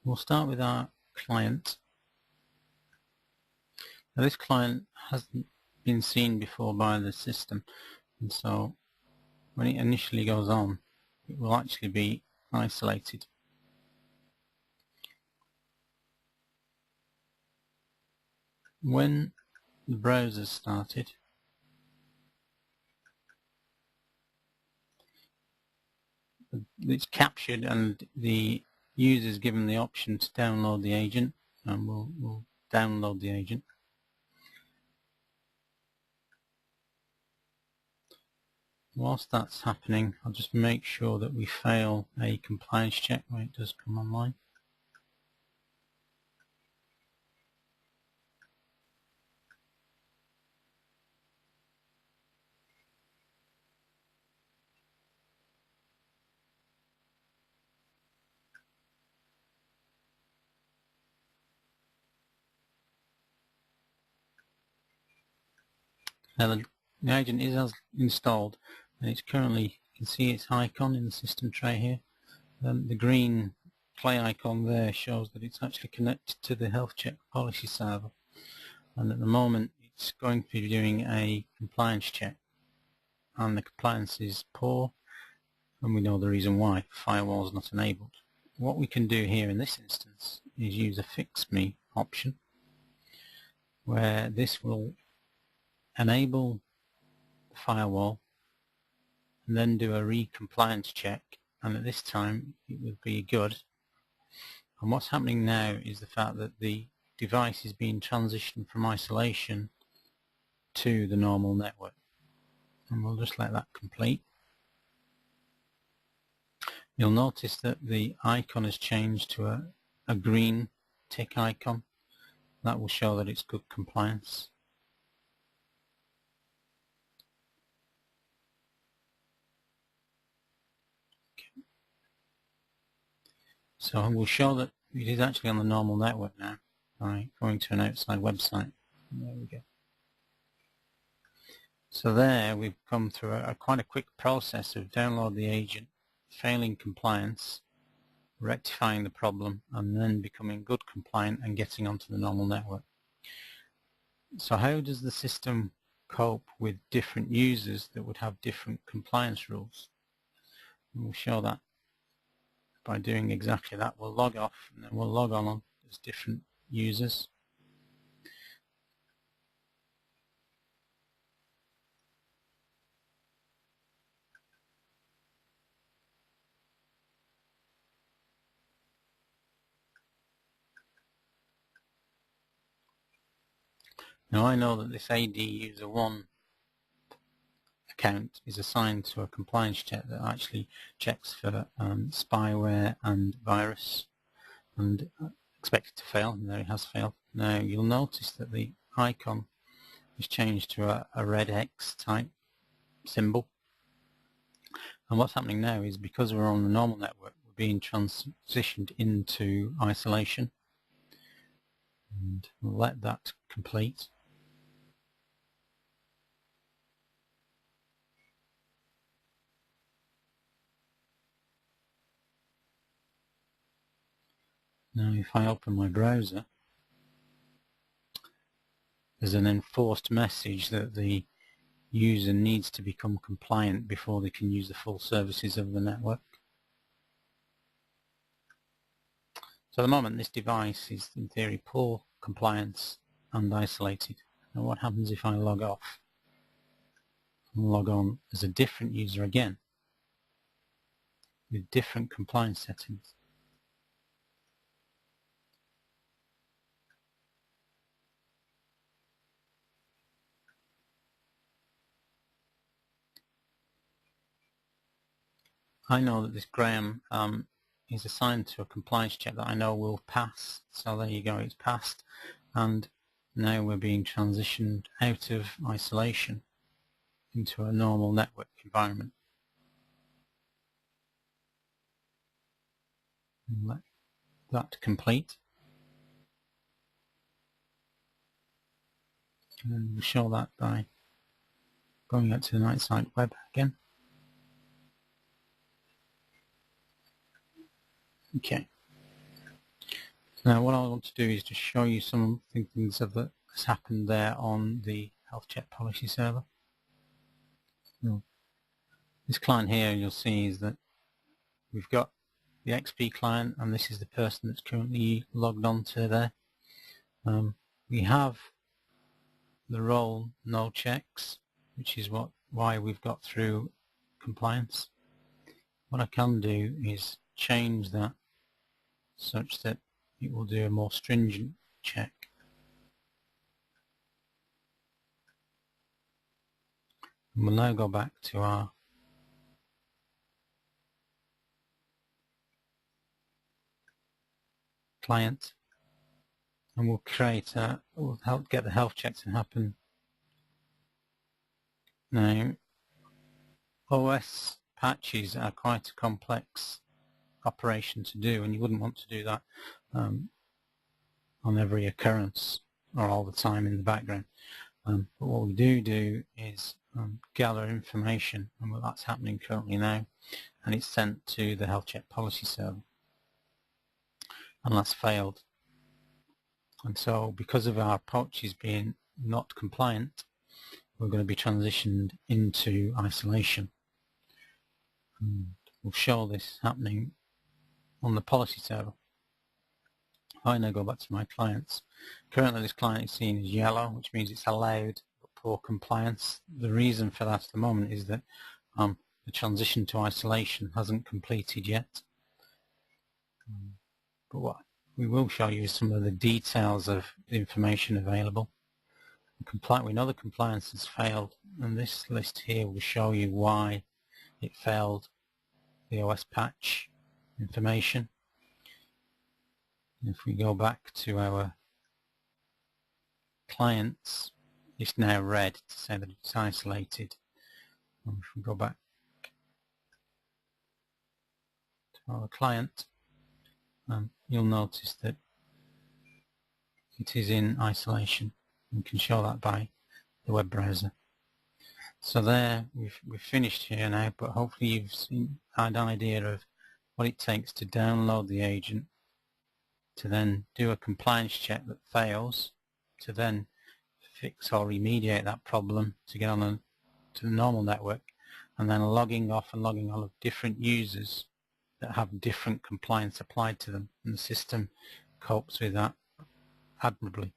We'll start with our client. Now this client hasn't been seen before by the system, and so when it initially goes on, it will actually be isolated. When the browser started, it's captured and the user is given the option to download the agent, and we'll download the agent. Whilst that's happening, I'll just make sure that we fail a compliance check when it does come online. Now the agent is installed, and it's currently, you can see its icon in the system tray here. The green play icon there shows that it's actually connected to the health check policy server, and at the moment it's going to be doing a compliance check, and the compliance is poor, and we know the reason why. Firewall is not enabled. What we can do here in this instance is use a fix me option, where this will enable the firewall and then do a re-compliance check, and at this time it will be good. And what's happening now is the fact that the device is being transitioned from isolation to the normal network, and we'll just let that complete. You'll notice that the icon has changed to a green tick icon. That will show that it's good compliance. So we'll show that it is actually on the normal network now by going to an outside website. There we go. So there we've come through quite a quick process of download the agent, failing compliance, rectifying the problem, and then becoming good compliant and getting onto the normal network. So how does the system cope with different users that would have different compliance rules? And we'll show that by doing exactly that. We'll log off and then we'll log on as different users. Now I know that this AD user 1 account is assigned to a compliance check that actually checks for spyware and virus, and expected to fail, and there it has failed. Now you'll notice that the icon is changed to a red X type symbol, and what's happening now is because we're on the normal network, we're being transitioned into isolation, and we'll let that complete. Now if I open my browser, there's an enforced message that the user needs to become compliant before they can use the full services of the network. So at the moment this device is in theory poor compliance and isolated. Now what happens if I log off and log on as a different user again with different compliance settings? I know that this Graham is assigned to a compliance check that I know will pass. So there you go, it's passed, and now we're being transitioned out of isolation into a normal network environment. And let that complete. And we'll show that by going out to the night site web again. Okay. Now what I want to do is just show you some things that's happened there on the health check policy server. This client here, you'll see, is that we've got the XP client, and this is the person that's currently logged on to there. We have the role no checks, which is why we've got through compliance. What I can do is change that such that it will do a more stringent check. And we'll now go back to our client, and we'll help get the health checks to happen. Now, OS patches are quite a complex operation to do, and you wouldn't want to do that on every occurrence or all the time in the background. But what we do is gather information, and that's happening currently now, and it's sent to the health check policy server, and that's failed. And so because of our pouches being not compliant, we're going to be transitioned into isolation. And we'll show this happening on the policy server. I now go back to my clients. Currently this client is seen as yellow, which means it's allowed poor compliance. The reason for that at the moment is that the transition to isolation hasn't completed yet. But what we will show you is some of the details of the information available. We know the compliance has failed, and this list here will show you why it failed the OS patch information. If we go back to our clients, it's now red to say that it's isolated. And if we go back to our client, you'll notice that it is in isolation. We can show that by the web browser. So there, we've finished here now, but hopefully you've had an idea of what it takes to download the agent, to then do a compliance check that fails, to then fix or remediate that problem to get on to the normal network, and then logging off and logging on of different users that have different compliance applied to them, and the system copes with that admirably.